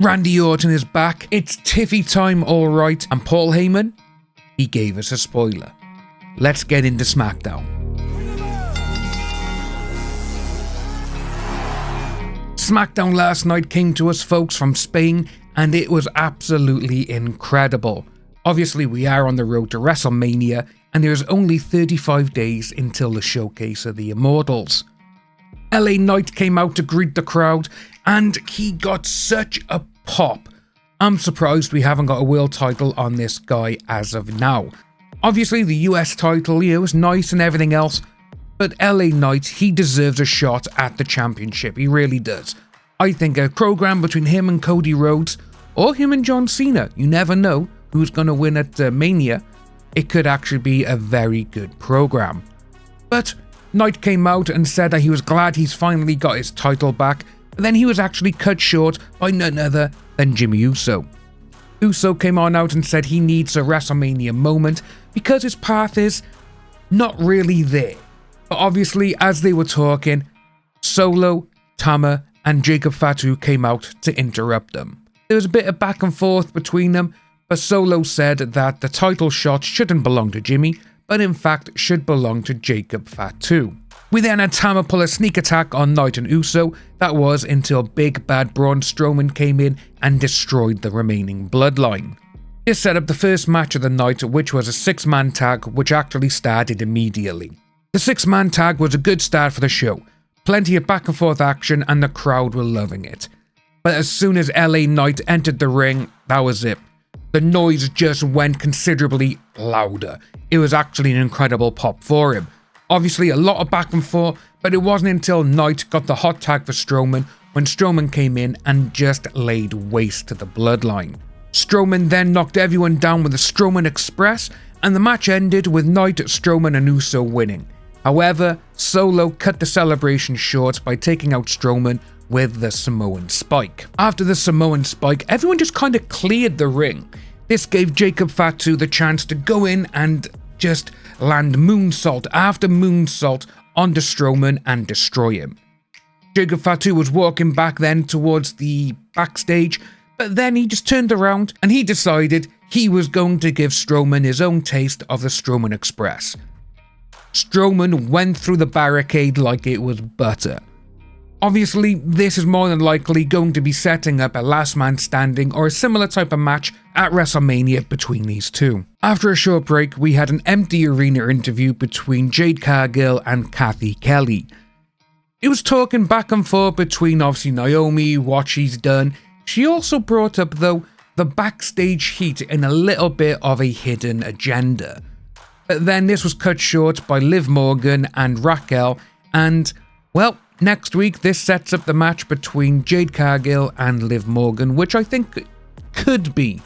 Randy Orton is back, it's Tiffy time alright, and Paul Heyman, he gave us a spoiler. Let's get into Smackdown. Smackdown last night came to us folks from Spain, and it was absolutely incredible. Obviously we are on the road to WrestleMania, and there's only 35 days until the showcase of the Immortals. LA Knight came out to greet the crowd, and he got such a pop. I'm surprised we haven't got a world title on this guy as of now. Obviously the US title, is nice and everything else, but LA Knight, he deserves a shot at the championship, he really does. I think a program between him and Cody Rhodes, or him and John Cena, you never know who's going to win at Mania, it could actually be a very good program. But Knight came out and said that he was glad he's finally got his title back, but then he was actually cut short by none other than Jimmy Uso. Uso came on out and said he needs a WrestleMania moment because his path is not really there. But obviously, as they were talking, Solo, Tama, and Jacob Fatu came out to interrupt them. There was a bit of back and forth between them, but Solo said that the title shot shouldn't belong to Jimmy, but in fact should belong to Jacob Fatu. We then had Tama pull a sneak attack on Knight and Uso. That was until Big Bad Braun Strowman came in and destroyed the remaining bloodline. This set up the first match of the night, which was a 6-man tag, which actually started immediately. The 6-man tag was a good start for the show. Plenty of back and forth action and the crowd were loving it. But as soon as LA Knight entered the ring, that was it. The noise just went considerably louder. It was actually an incredible pop for him. Obviously a lot of back and forth, but it wasn't until Knight got the hot tag for Strowman when Strowman came in and just laid waste to the bloodline. Strowman then knocked everyone down with the Strowman Express, and the match ended with Knight, Strowman and Uso winning. However, Solo cut the celebration short by taking out Strowman with the Samoan Spike. After the Samoan Spike, everyone just kind of cleared the ring. This gave Jacob Fatu the chance to go in and just land moonsault after moonsault onto Strowman and destroy him. Jacob Fatu was walking back then towards the backstage, but then he just turned around and he decided he was going to give Strowman his own taste of the Strowman Express. Strowman went through the barricade like it was butter. Obviously, this is more than likely going to be setting up a last man standing or a similar type of match at WrestleMania between these two. After a short break, we had an empty arena interview between Jade Cargill and Kathy Kelly. It was talking back and forth between obviously Naomi, what she's done. She also brought up though the backstage heat in a little bit of a hidden agenda. But then this was cut short by Liv Morgan and Raquel, and well, next week, this sets up the match between Jade Cargill and Liv Morgan, which I think could be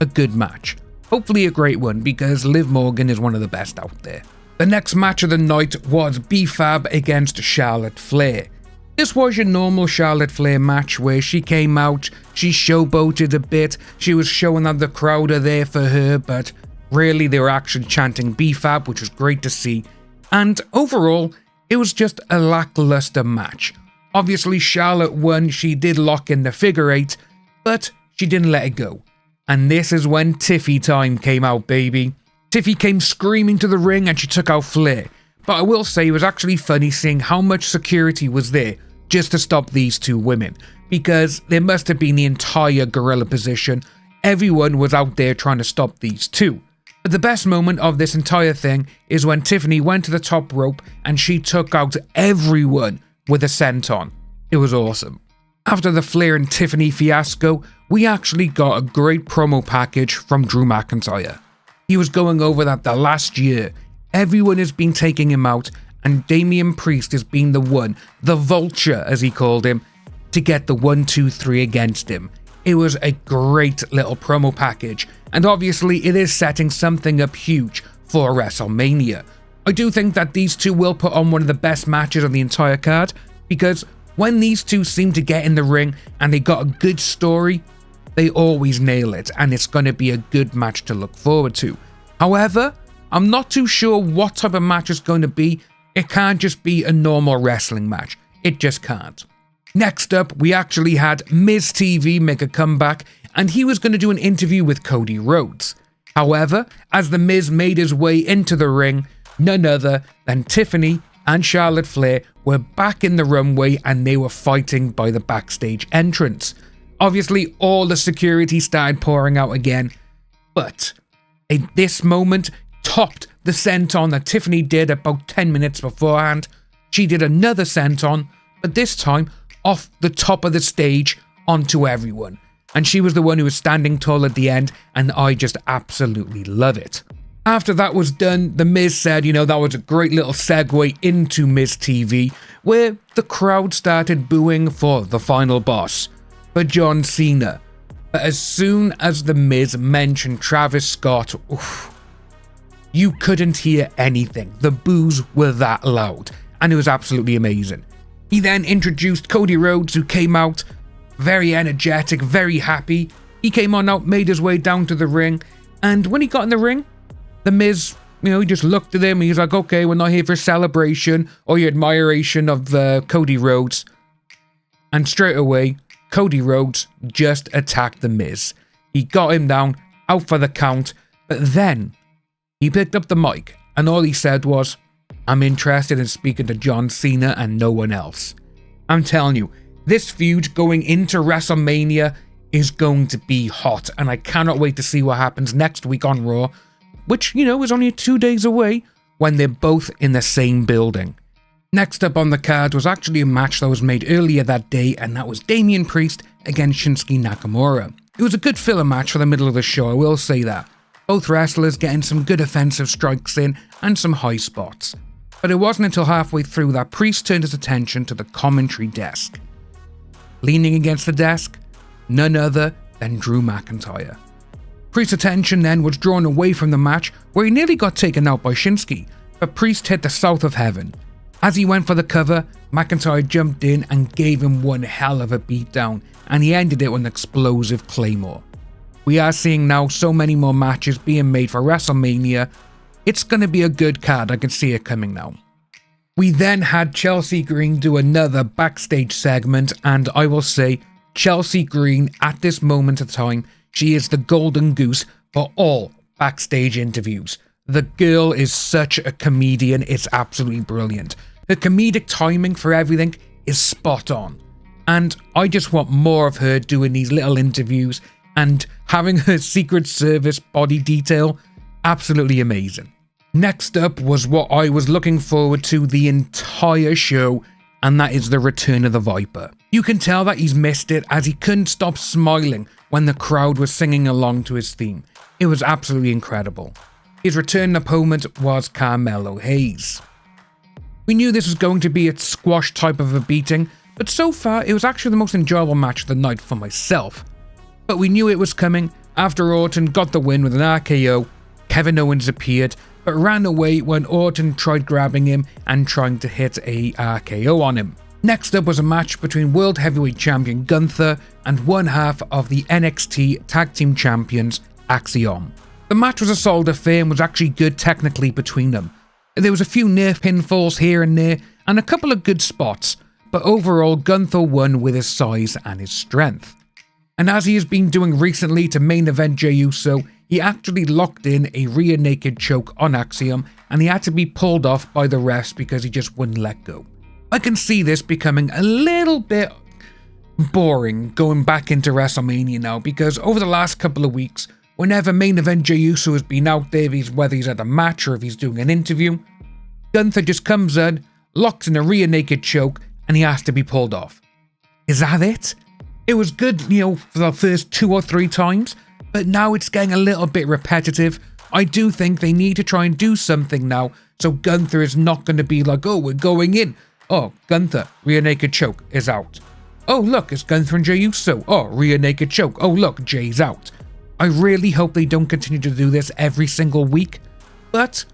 a good match. Hopefully a great one, because Liv Morgan is one of the best out there. The next match of the night was B-Fab against Charlotte Flair. This was your normal Charlotte Flair match where she came out, she showboated a bit, she was showing that the crowd are there for her, but really they were actually chanting B-Fab, which was great to see. And overall, it was just a lackluster match. Obviously Charlotte won, she did lock in the figure 8, but she didn't let it go. And this is when Tiffy time came out, baby. Tiffy came screaming to the ring and she took out Flair. But I will say it was actually funny seeing how much security was there just to stop these two women. Because there must have been the entire gorilla position. Everyone was out there trying to stop these two. But the best moment of this entire thing is when Tiffany went to the top rope and she took out everyone with a senton. It was awesome. After the Flair and Tiffany fiasco, we actually got a great promo package from Drew McIntyre. He was going over that the last year, everyone has been taking him out and Damian Priest has been the one, the vulture as he called him, to get the 1, 2, 3 against him. It was a great little promo package, and obviously it is setting something up huge for WrestleMania. I do think that these two will put on one of the best matches on the entire card, because when these two seem to get in the ring and they got a good story, they always nail it, and it's going to be a good match to look forward to. However, I'm not too sure what type of match it's going to be. It can't just be a normal wrestling match. It just can't. Next up, we actually had Miz TV make a comeback, and he was going to do an interview with Cody Rhodes. However, as The Miz made his way into the ring, none other than Tiffany and Charlotte Flair were back in the runway and they were fighting by the backstage entrance. Obviously, all the security started pouring out again, but this moment topped the senton that Tiffany did about 10 minutes beforehand. She did another senton, but this time off the top of the stage onto everyone. And she was the one who was standing tall at the end, and I just absolutely love it. After that was done, The Miz said, that was a great little segue into Miz TV, where the crowd started booing for the final boss, for John Cena. But as soon as The Miz mentioned Travis Scott, you couldn't hear anything. The boos were that loud, and it was absolutely amazing. He then introduced Cody Rhodes, who came out very energetic, very happy. He came on out, made his way down to the ring, and when he got in the ring, The Miz, he just looked at him and he's like, okay, we're not here for celebration or your admiration of Cody Rhodes. And straight away, Cody Rhodes just attacked The Miz. He got him down, out for the count, but then he picked up the mic and all he said was, I'm interested in speaking to John Cena and no one else. I'm telling you, this feud going into WrestleMania is going to be hot, and I cannot wait to see what happens next week on Raw, which, is only 2 days away when they're both in the same building. Next up on the card was actually a match that was made earlier that day, and that was Damian Priest against Shinsuke Nakamura. It was a good filler match for the middle of the show, I will say that. Both wrestlers getting some good offensive strikes in and some high spots. But it wasn't until halfway through that Priest turned his attention to the commentary desk. Leaning against the desk, none other than Drew McIntyre. Priest's attention then was drawn away from the match, where he nearly got taken out by Shinsuke, but Priest hit the south of heaven. As he went for the cover, McIntyre jumped in and gave him one hell of a beatdown, and he ended it with an explosive claymore. We are seeing now so many more matches being made for WrestleMania. It's going to be a good card, I can see it coming now. We then had Chelsea Green do another backstage segment, and I will say, Chelsea Green, at this moment of time, she is the golden goose for all backstage interviews. The girl is such a comedian, it's absolutely brilliant. Her comedic timing for everything is spot on. And I just want more of her doing these little interviews and having her Secret Service body detail. Absolutely amazing. Next up was what I was looking forward to the entire show, and that is the return of the Viper. You can tell that he's missed it, as he couldn't stop smiling when the crowd was singing along to his theme. It was absolutely incredible. His return opponent was Carmelo Hayes. We knew this was going to be a squash type of a beating, but so far it was actually the most enjoyable match of the night for myself. But we knew it was coming after Orton got the win with an RKO. Kevin Owens appeared, but ran away when Orton tried grabbing him and trying to hit a RKO on him. Next up was a match between World Heavyweight Champion Gunther and one half of the NXT Tag Team Champions, Axiom. The match was a solid affair and was actually good technically between them. There was a few near pinfalls here and there and a couple of good spots, but overall Gunther won with his size and his strength. And as he has been doing recently to main event Jey Uso, he actually locked in a rear naked choke on Axiom, and he had to be pulled off by the refs because he just wouldn't let go. I can see this becoming a little bit boring going back into WrestleMania now, because over the last couple of weeks, whenever main event Jey Uso has been out there, whether he's at a match or if he's doing an interview, Gunther just comes in, locks in a rear naked choke, and he has to be pulled off. Is that it? It was good, for the first 2 or 3 times, but now it's getting a little bit repetitive. I do think they need to try and do something now, so Gunther is not going to be like, oh, we're going in. Oh, Gunther, rear naked choke is out. Oh, look, it's Gunther and Jey Uso. Oh, rear naked choke. Oh, look, Jay's out. I really hope they don't continue to do this every single week, but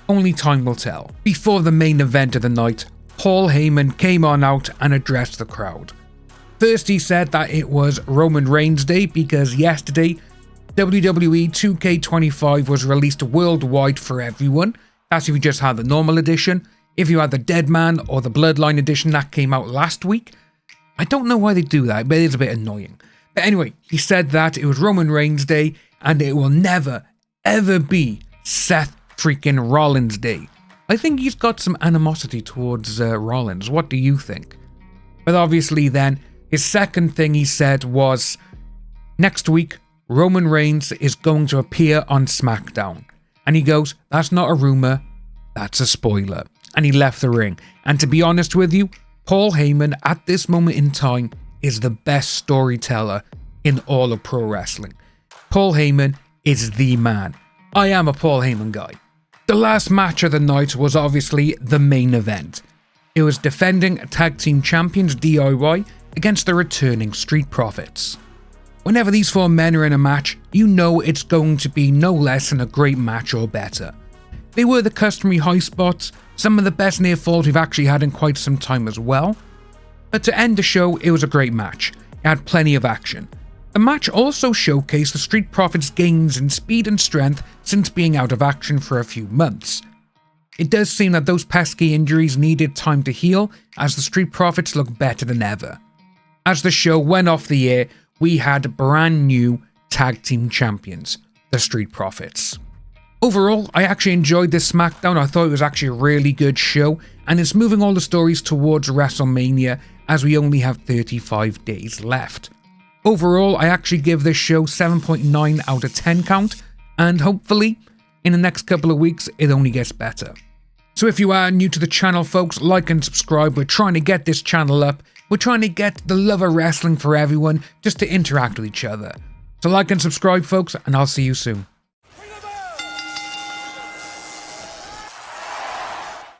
only time will tell. Before the main event of the night, Paul Heyman came on out and addressed the crowd. First, he said that it was Roman Reigns Day because yesterday, WWE 2K25 was released worldwide for everyone. That's if you just had the normal edition. If you had the Dead Man or the Bloodline edition, that came out last week. I don't know why they do that, but it's a bit annoying. But anyway, he said that it was Roman Reigns Day and it will never, ever be Seth freaking Rollins Day. I think he's got some animosity towards Rollins. What do you think? But obviously then, his second thing he said was, next week, Roman Reigns is going to appear on SmackDown. And he goes, that's not a rumour, that's a spoiler. And he left the ring. And to be honest with you, Paul Heyman at this moment in time is the best storyteller in all of pro wrestling. Paul Heyman is the man. I am a Paul Heyman guy. The last match of the night was obviously the main event. It was defending tag team champions DIY against the returning Street Profits. Whenever these four men are in a match, you know it's going to be no less than a great match or better. They were the customary high spots, some of the best near falls we've actually had in quite some time as well. But to end the show, it was a great match. It had plenty of action. The match also showcased the Street Profits' gains in speed and strength since being out of action for a few months. It does seem that those pesky injuries needed time to heal as the Street Profits look better than ever. As the show went off the air, we had brand new tag team champions, the Street Profits. Overall, I actually enjoyed this SmackDown. I thought it was actually a really good show, and it's moving all the stories towards WrestleMania as we only have 35 days left. Overall, I actually give this show 7.9 out of 10 count, and hopefully, in the next couple of weeks, it only gets better. So if you are new to the channel, folks, like and subscribe. We're trying to get this channel up. We're trying to get the love of wrestling for everyone, just to interact with each other. So like and subscribe, folks, and I'll see you soon.